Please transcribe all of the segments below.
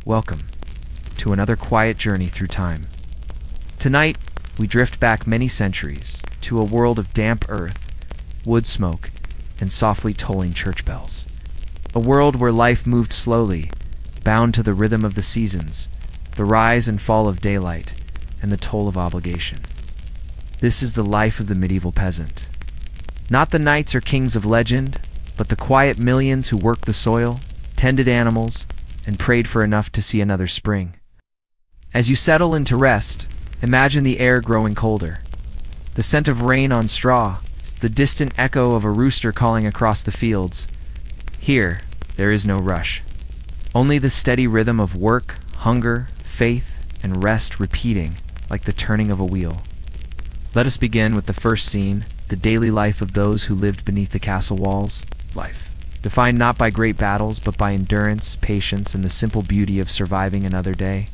Welcome to another quiet journey through time. Tonight, we drift back many centuries to a world of damp earth, wood smoke, and softly tolling church bells. A world where life moved slowly, bound to the rhythm of the seasons, the rise and fall of daylight, and the toll of obligation. This is the life of the medieval peasant. Not the knights or kings of legend, but the quiet millions who worked the soil, tended animals, and prayed for enough to see another spring. As you settle into rest, imagine the air growing colder. The scent of rain on straw, the distant echo of a rooster calling across the fields. Here, there is no rush. Only the steady rhythm of work, hunger, faith, and rest repeating like the turning of a wheel. Let us begin with the first scene, the daily life of those who lived beneath the castle walls. Life, defined not by great battles, but by endurance, patience, and the simple beauty of surviving another day.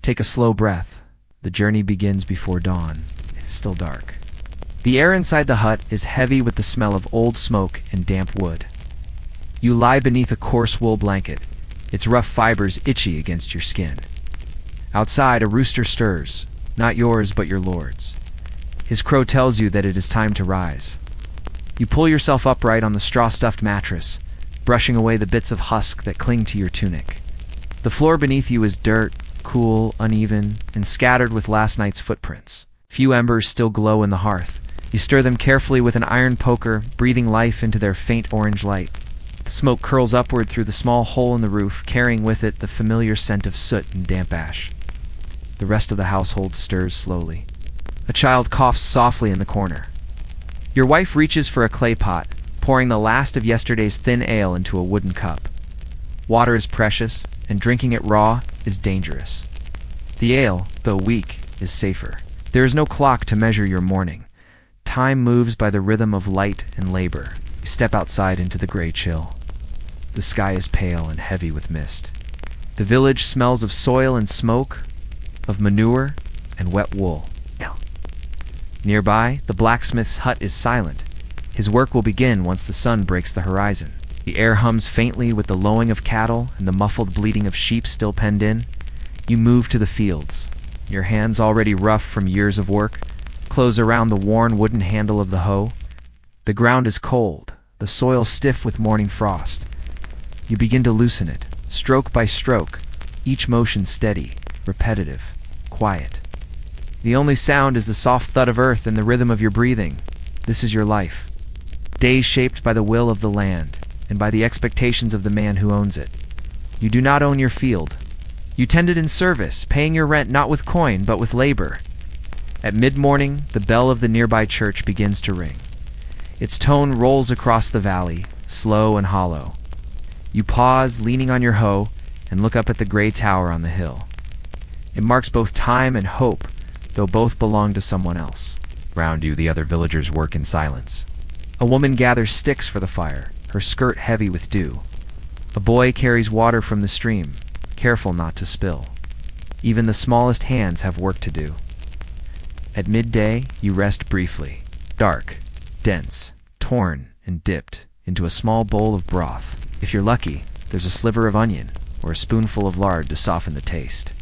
Take a slow breath. The journey begins before dawn. It is still dark. The air inside the hut is heavy with the smell of old smoke and damp wood. You lie beneath a coarse wool blanket, its rough fibers itchy against your skin. Outside, a rooster stirs, not yours but your lord's. His crow tells you that it is time to rise. You pull yourself upright on the straw-stuffed mattress, brushing away the bits of husk that cling to your tunic. The floor beneath you is dirt, cool, uneven, and scattered with last night's footprints. Few embers still glow in the hearth. You stir them carefully with an iron poker, breathing life into their faint orange light. The smoke curls upward through the small hole in the roof, carrying with it the familiar scent of soot and damp ash. The rest of the household stirs slowly. A child coughs softly in the corner. Your wife reaches for a clay pot, pouring the last of yesterday's thin ale into a wooden cup. Water is precious, and drinking it raw is dangerous. The ale, though weak, is safer. There is no clock to measure your morning. Time moves by the rhythm of light and labor. You step outside into the gray chill. The sky is pale and heavy with mist. The village smells of soil and smoke, of manure and wet wool. Nearby, the blacksmith's hut is silent. His work will begin once the sun breaks the horizon. The air hums faintly with the lowing of cattle and the muffled bleating of sheep still penned in. You move to the fields, your hands already rough from years of work, close around the worn wooden handle of the hoe. The ground is cold, the soil stiff with morning frost. You begin to loosen it, stroke by stroke, each motion steady, repetitive, quiet. The only sound is the soft thud of earth and the rhythm of your breathing. This is your life. Days shaped by the will of the land, and by the expectations of the man who owns it. You do not own your field. You tend it in service, paying your rent not with coin, but with labor. At mid-morning, the bell of the nearby church begins to ring. Its tone rolls across the valley, slow and hollow. You pause, leaning on your hoe, and look up at the gray tower on the hill. It marks both time and hope, though both belong to someone else. Round you, the other villagers work in silence. A woman gathers sticks for the fire, her skirt heavy with dew. A boy carries water from the stream, careful not to spill. Even the smallest hands have work to do. At midday, you rest briefly, dark, dense, torn, and dipped into a small bowl of broth. If you're lucky, there's a sliver of onion or a spoonful of lard to soften the taste.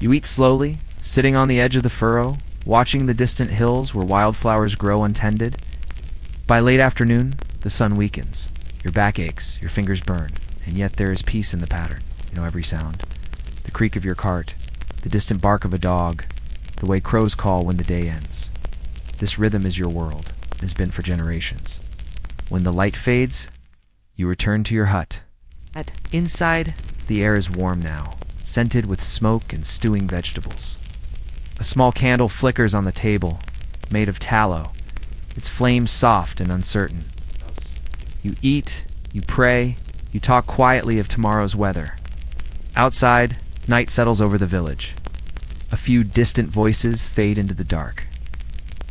You eat slowly, sitting on the edge of the furrow, watching the distant hills where wildflowers grow untended. By late afternoon, the sun weakens. Your back aches, your fingers burn, and yet there is peace in the pattern. You know every sound. The creak of your cart, the distant bark of a dog, the way crows call when the day ends. This rhythm is your world, and has been for generations. When the light fades, you return to your hut. Inside, the air is warm now, scented with smoke and stewing vegetables. A small candle flickers on the table, made of tallow, its flame soft and uncertain. You eat, you pray, you talk quietly of tomorrow's weather. Outside, night settles over the village. A few distant voices fade into the dark.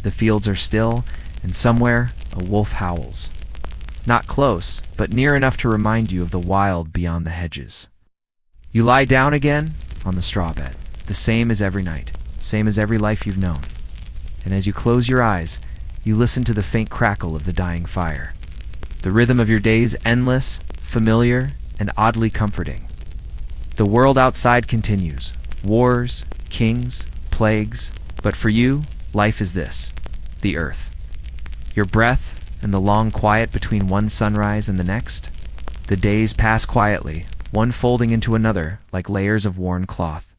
The fields are still, and somewhere a wolf howls. Not close, but near enough to remind you of the wild beyond the hedges. You lie down again on the straw bed, the same as every night, same as every life you've known. And as you close your eyes, you listen to the faint crackle of the dying fire. The rhythm of your day is endless, familiar, and oddly comforting. The world outside continues. Wars, kings, plagues. But for you, life is this: the earth. Your breath and the long quiet between one sunrise and the next. The days pass quietly, one folding into another like layers of worn cloth.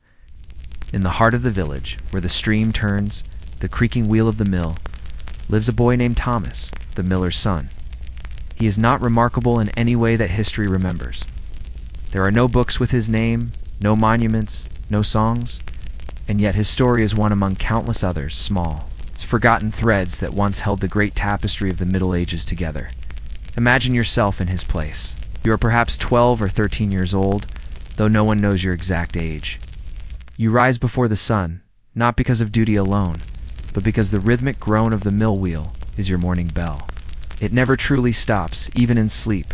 In the heart of the village, where the stream turns, the creaking wheel of the mill, lives a boy named Thomas, the miller's son. He is not remarkable in any way that history remembers. There are no books with his name, no monuments, no songs, and yet his story is one among countless others, small. It's forgotten threads that once held the great tapestry of the Middle Ages together. Imagine yourself in his place. You are perhaps 12 or 13 years old, though no one knows your exact age. You rise before the sun, not because of duty alone, but because the rhythmic groan of the mill wheel is your morning bell. It never truly stops, even in sleep.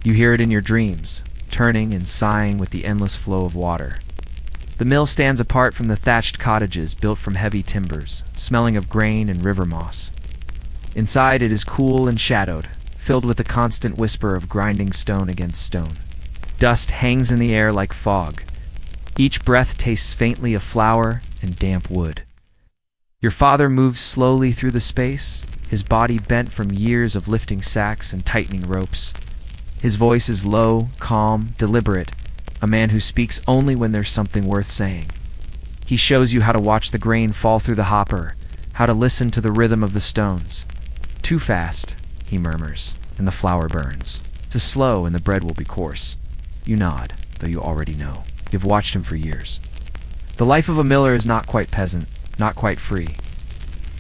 You hear it in your dreams, turning and sighing with the endless flow of water. The mill stands apart from the thatched cottages built from heavy timbers, smelling of grain and river moss. Inside it is cool and shadowed, filled with the constant whisper of grinding stone against stone. Dust hangs in the air like fog. Each breath tastes faintly of flour and damp wood. Your father moves slowly through the space, his body bent from years of lifting sacks and tightening ropes. His voice is low, calm, deliberate, a man who speaks only when there's something worth saying. He shows you how to watch the grain fall through the hopper, how to listen to the rhythm of the stones. Too fast, he murmurs, and the flour burns. Too slow, and the bread will be coarse. You nod, though you already know. You've watched him for years. The life of a miller is not quite peasant, not quite free.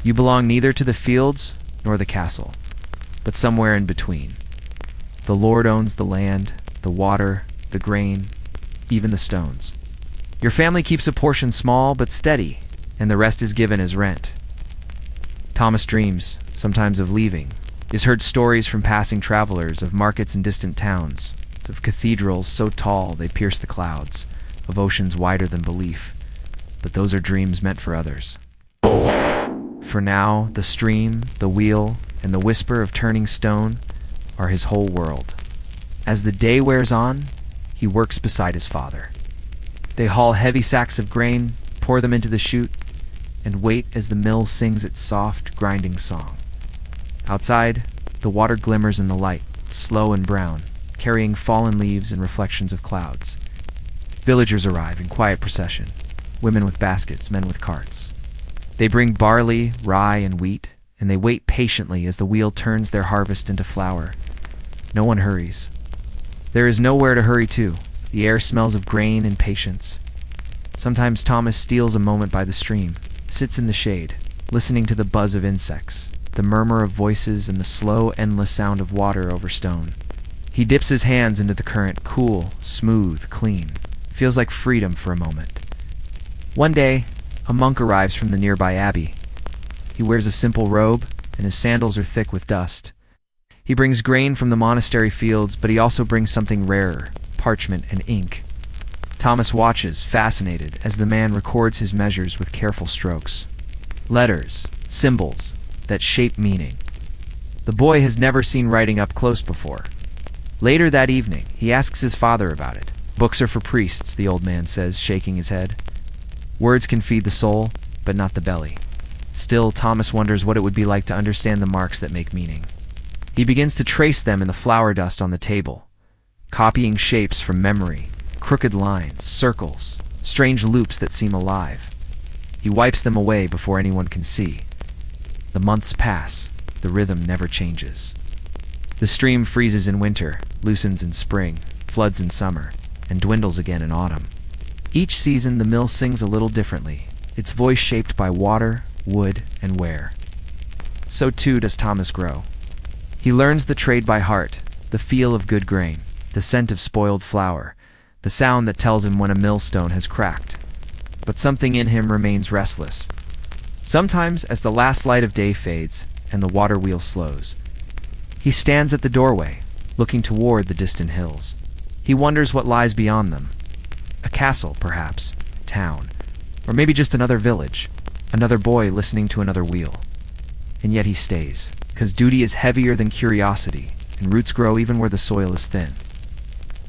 You belong neither to the fields nor the castle, but somewhere in between. The Lord owns the land, the water, the grain, even the stones. Your family keeps a portion small but steady, and the rest is given as rent. Thomas dreams, sometimes of leaving, is heard stories from passing travelers of markets in distant towns, of cathedrals so tall they pierce the clouds, of oceans wider than belief. But those are dreams meant for others. For now, the stream, the wheel, and the whisper of turning stone are his whole world. As the day wears on, he works beside his father. They haul heavy sacks of grain, pour them into the chute, and wait as the mill sings its soft, grinding song. Outside, the water glimmers in the light, slow and brown, carrying fallen leaves and reflections of clouds. Villagers arrive in quiet procession, women with baskets, men with carts. They bring barley, rye, and wheat, and they wait patiently as the wheel turns their harvest into flour. No one hurries. There is nowhere to hurry to. The air smells of grain and patience. Sometimes Thomas steals a moment by the stream, sits in the shade, listening to the buzz of insects, the murmur of voices, and the slow, endless sound of water over stone. He dips his hands into the current, cool, smooth, clean. Feels like freedom for a moment. One day, a monk arrives from the nearby abbey. He wears a simple robe, and his sandals are thick with dust. He brings grain from the monastery fields, but he also brings something rarer, parchment and ink. Thomas watches, fascinated, as the man records his measures with careful strokes. Letters, symbols, that shape meaning. The boy has never seen writing up close before. Later that evening, he asks his father about it. Books are for priests, the old man says, shaking his head. Words can feed the soul, but not the belly. Still, Thomas wonders what it would be like to understand the marks that make meaning. He begins to trace them in the flour dust on the table, copying shapes from memory, crooked lines, circles, strange loops that seem alive. He wipes them away before anyone can see. The months pass, the rhythm never changes. The stream freezes in winter, loosens in spring, floods in summer, and dwindles again in autumn. Each season the mill sings a little differently, its voice shaped by water, wood, and wear. So too does Thomas grow. He learns the trade by heart, the feel of good grain, the scent of spoiled flour, the sound that tells him when a millstone has cracked. But something in him remains restless. Sometimes, as the last light of day fades and the water wheel slows, he stands at the doorway, looking toward the distant hills. He wonders what lies beyond them. A castle, perhaps, town, or maybe just another village, another boy listening to another wheel. And yet he stays, because duty is heavier than curiosity, and roots grow even where the soil is thin.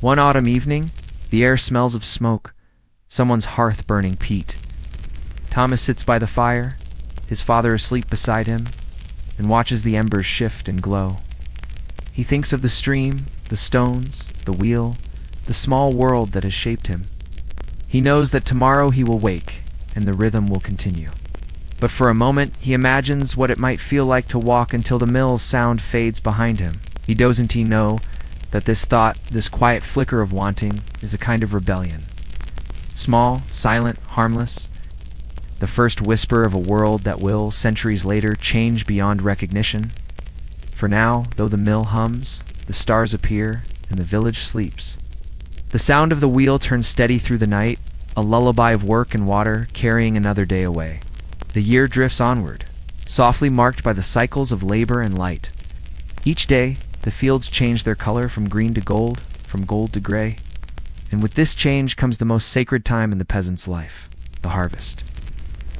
One autumn evening, The air smells of smoke, someone's hearth burning peat. Thomas sits by the fire, his father asleep beside him, and watches the embers shift and glow. He thinks of the stream, the stones, the wheel, the small world that has shaped him. He knows that tomorrow he will wake, and the rhythm will continue. But for a moment, he imagines what it might feel like to walk until the mill's sound fades behind him. He doesn't know that this thought, this quiet flicker of wanting, is a kind of rebellion. Small, silent, harmless, the first whisper of a world that will, centuries later, change beyond recognition. For now, though the mill hums, the stars appear, and the village sleeps. The sound of the wheel turns steady through the night, a lullaby of work and water carrying another day away. The year drifts onward, softly marked by the cycles of labor and light. Each day, the fields change their color from green to gold, from gold to gray. And with this change comes the most sacred time in the peasant's life, the harvest.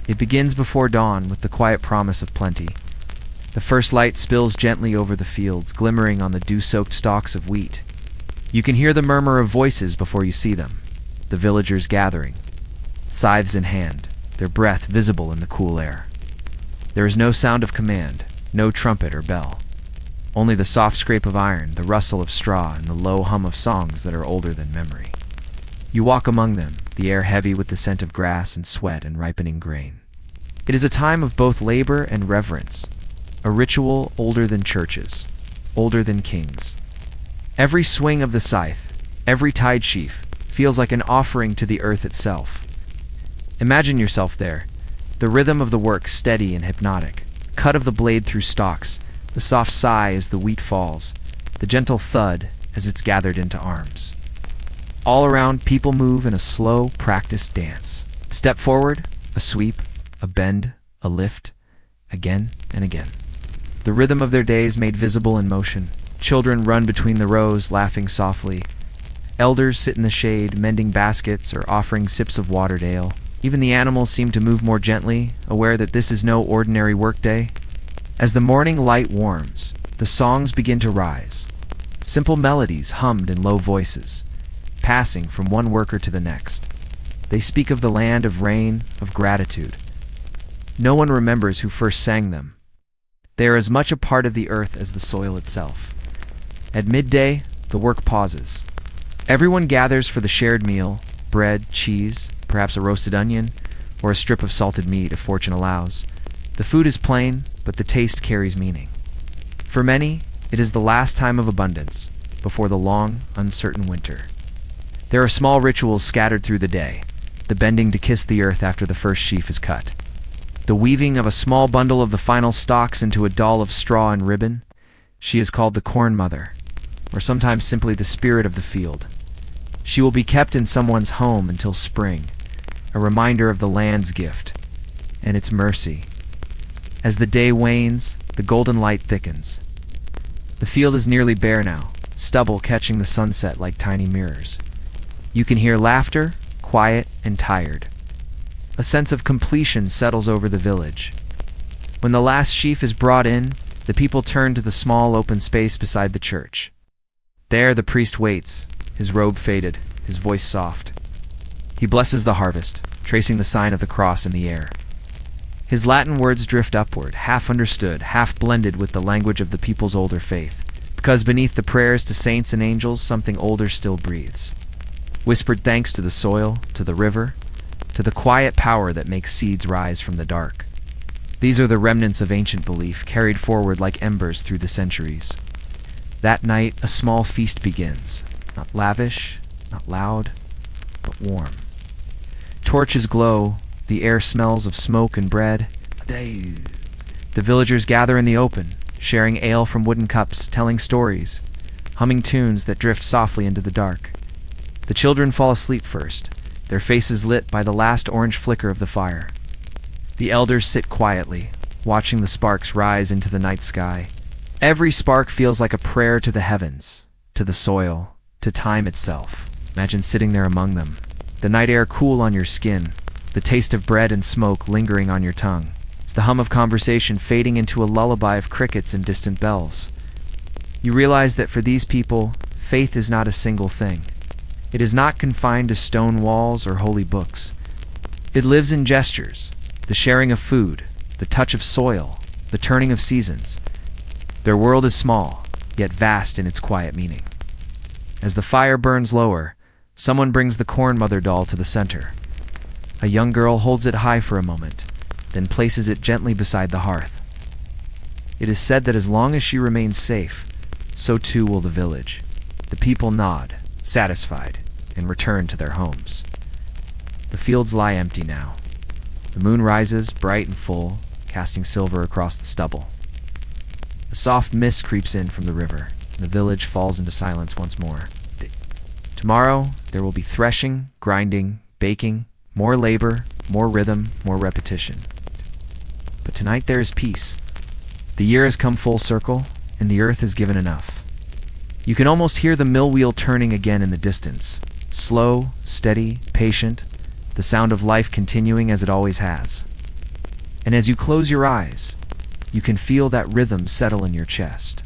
It begins before dawn with the quiet promise of plenty. The first light spills gently over the fields, glimmering on the dew-soaked stalks of wheat. You can hear the murmur of voices before you see them, the villagers gathering, scythes in hand, their breath visible in the cool air. There is no sound of command, no trumpet or bell. Only the soft scrape of iron, the rustle of straw, and the low hum of songs that are older than memory. You walk among them, the air heavy with the scent of grass and sweat and ripening grain. It is a time of both labor and reverence, a ritual older than churches, older than kings. Every swing of the scythe, every tide sheaf, feels like an offering to the earth itself. Imagine yourself there, the rhythm of the work steady and hypnotic, cut of the blade through stalks, the soft sigh as the wheat falls, the gentle thud as it's gathered into arms. All around, people move in a slow, practiced dance. Step forward, a sweep, a bend, a lift, again and again. The rhythm of their day is made visible in motion. Children run between the rows, laughing softly. Elders sit in the shade, mending baskets or offering sips of watered ale. Even the animals seem to move more gently, aware that this is no ordinary workday. As the morning light warms, the songs begin to rise. Simple melodies hummed in low voices, passing from one worker to the next. They speak of the land, of rain, of gratitude. No one remembers who first sang them. They are as much a part of the earth as the soil itself. At midday, the work pauses. Everyone gathers for the shared meal, bread, cheese, perhaps a roasted onion, or a strip of salted meat if fortune allows. The food is plain, but the taste carries meaning. For many, it is the last time of abundance, before the long, uncertain winter. There are small rituals scattered through the day, the bending to kiss the earth after the first sheaf is cut, the weaving of a small bundle of the final stalks into a doll of straw and ribbon. She is called the Corn Mother, or sometimes simply the spirit of the field. She will be kept in someone's home until spring, a reminder of the land's gift and its mercy. As the day wanes, the golden light thickens. The field is nearly bare now, stubble catching the sunset like tiny mirrors. You can hear laughter, quiet and tired. A sense of completion settles over the village. When the last sheaf is brought in, the people turn to the small open space beside the church. There the priest waits, his robe faded, his voice soft. He blesses the harvest, tracing the sign of the cross in the air. His Latin words drift upward, half understood, half blended with the language of the people's older faith, because beneath the prayers to saints and angels, something older still breathes. Whispered thanks to the soil, to the river, to the quiet power that makes seeds rise from the dark. These are the remnants of ancient belief, carried forward like embers through the centuries. That night, a small feast begins, not lavish, not loud, but warm. Torches glow, the air smells of smoke and bread. The villagers gather in the open, sharing ale from wooden cups, telling stories, humming tunes that drift softly into the dark. The children fall asleep first, their faces lit by the last orange flicker of the fire. The elders sit quietly, watching the sparks rise into the night sky. Every spark feels like a prayer to the heavens, to the soil, to time itself. Imagine sitting there among them, the night air cool on your skin, the taste of bread and smoke lingering on your tongue. It's the hum of conversation fading into a lullaby of crickets and distant bells. You realize that for these people, faith is not a single thing. It is not confined to stone walls or holy books. It lives in gestures, the sharing of food, the touch of soil, the turning of seasons. Their world is small, yet vast in its quiet meaning. As the fire burns lower, someone brings the corn mother doll to the center. A young girl holds it high for a moment, then places it gently beside the hearth. It is said that as long as she remains safe, so too will the village. The people nod, satisfied, and return to their homes. The fields lie empty now. The moon rises, bright and full, casting silver across the stubble. A soft mist creeps in from the river, and the village falls into silence once more. Tomorrow, there will be threshing, grinding, baking, more labor, more rhythm, more repetition. But tonight there is peace. The year has come full circle, and the earth has given enough. You can almost hear the mill wheel turning again in the distance. Slow, steady, patient, the sound of life continuing as it always has. And as you close your eyes, you can feel that rhythm settle in your chest.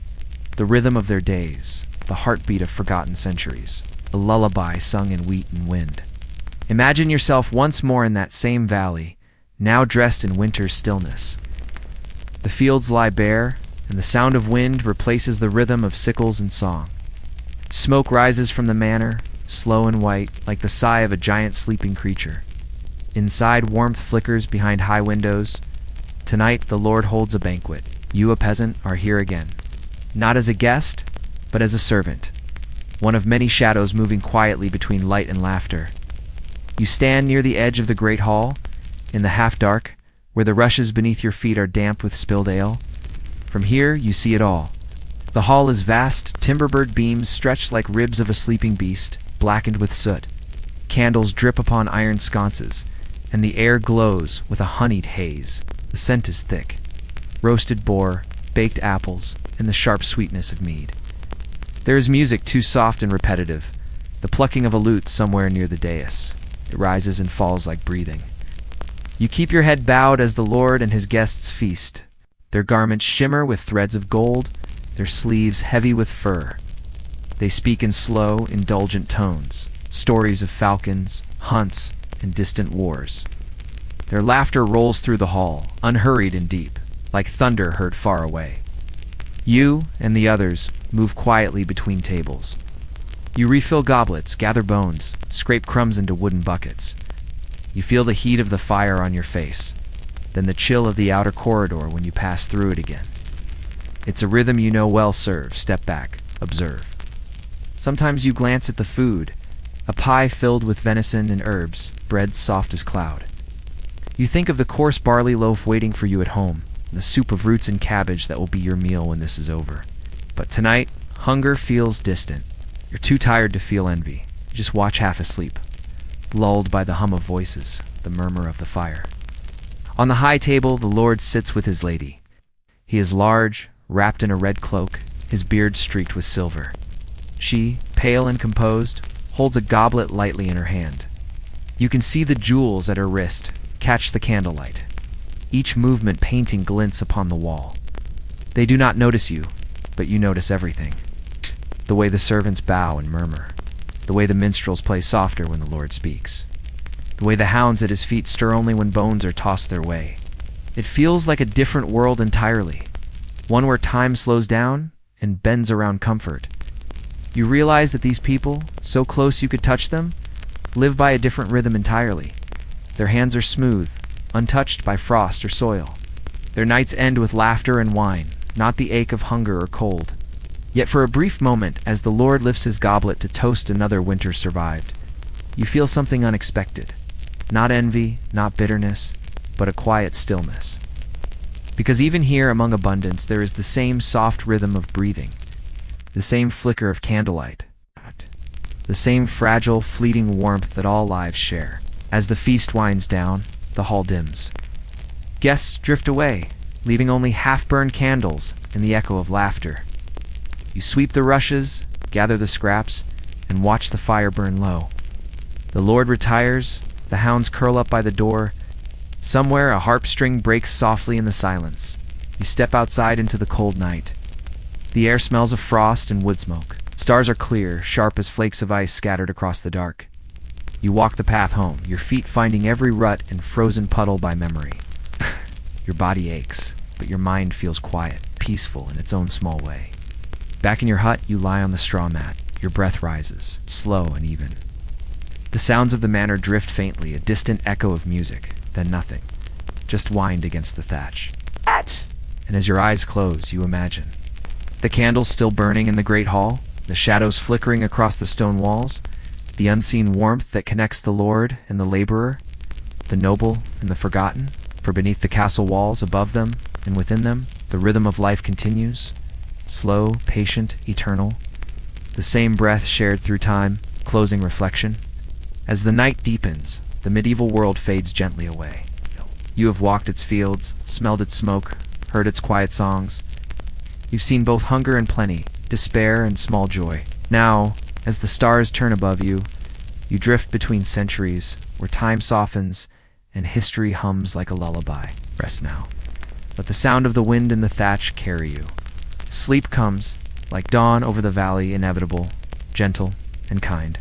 The rhythm of their days, the heartbeat of forgotten centuries, a lullaby sung in wheat and wind. Imagine yourself once more in that same valley, now dressed in winter's stillness. The fields lie bare, and the sound of wind replaces the rhythm of sickles and song. Smoke rises from the manor, slow and white, like the sigh of a giant sleeping creature. Inside, warmth flickers behind high windows. Tonight, the Lord holds a banquet. You, a peasant, are here again. Not as a guest, but as a servant. One of many shadows moving quietly between light and laughter. You stand near the edge of the great hall, in the half-dark, where the rushes beneath your feet are damp with spilled ale. From here, you see it all. The hall is vast, timber-bird beams stretched like ribs of a sleeping beast, blackened with soot. Candles drip upon iron sconces, and the air glows with a honeyed haze. The scent is thick. Roasted boar, baked apples, and the sharp sweetness of mead. There is music too soft and repetitive, the plucking of a lute somewhere near the dais. It rises and falls like breathing. You keep your head bowed as the Lord and his guests feast. Their garments shimmer with threads of gold, their sleeves heavy with fur. They speak in slow, indulgent tones, stories of falcons, hunts, and distant wars. Their laughter rolls through the hall, unhurried and deep, like thunder heard far away. You and the others move quietly between tables. You refill goblets, gather bones, scrape crumbs into wooden buckets. You feel the heat of the fire on your face, then the chill of the outer corridor when you pass through it again. It's a rhythm you know well. Serve, step back, observe. Sometimes you glance at the food, a pie filled with venison and herbs, bread soft as cloud. You think of the coarse barley loaf waiting for you at home, the soup of roots and cabbage that will be your meal when this is over. But tonight, hunger feels distant. You're too tired to feel envy. You just watch half asleep, lulled by the hum of voices, the murmur of the fire. On the high table, the Lord sits with his lady. He is large, wrapped in a red cloak, his beard streaked with silver. She, pale and composed, holds a goblet lightly in her hand. You can see the jewels at her wrist catch the candlelight, each movement painting glints upon the wall. They do not notice you, but you notice everything. The way the servants bow and murmur, the way the minstrels play softer when the Lord speaks, the way the hounds at his feet stir only when bones are tossed their way. It feels like a different world entirely, one where time slows down and bends around comfort. You realize that these people, so close you could touch them, live by a different rhythm entirely. Their hands are smooth, untouched by frost or soil. Their nights end with laughter and wine, not the ache of hunger or cold. Yet for a brief moment, as the Lord lifts his goblet to toast another winter survived, you feel something unexpected. Not envy, not bitterness, but a quiet stillness. Because even here among abundance there is the same soft rhythm of breathing, the same flicker of candlelight, the same fragile, fleeting warmth that all lives share. As the feast winds down, the hall dims. Guests drift away, leaving only half-burned candles and the echo of laughter. You sweep the rushes, gather the scraps, and watch the fire burn low. The Lord retires, the hounds curl up by the door. Somewhere a harp string breaks softly in the silence. You step outside into the cold night. The air smells of frost and wood smoke. Stars are clear, sharp as flakes of ice scattered across the dark. You walk the path home, your feet finding every rut and frozen puddle by memory. Your body aches, but your mind feels quiet, peaceful in its own small way. Back in your hut, you lie on the straw mat. Your breath rises, slow and even. The sounds of the manor drift faintly, a distant echo of music, then nothing. Just wind against the thatch. And as your eyes close, you imagine. The candles still burning in the great hall, the shadows flickering across the stone walls, the unseen warmth that connects the lord and the laborer, the noble and the forgotten, for beneath the castle walls, above them and within them, the rhythm of life continues, slow, patient, eternal, the same breath shared through time, closing reflection. As the night deepens, the medieval world fades gently away. You have walked its fields, smelled its smoke, heard its quiet songs. You've seen both hunger and plenty, despair and small joy. Now, as the stars turn above you, you drift between centuries, where time softens and history hums like a lullaby. Rest now. Let the sound of the wind in the thatch carry you. Sleep comes, like dawn over the valley, inevitable, gentle, and kind.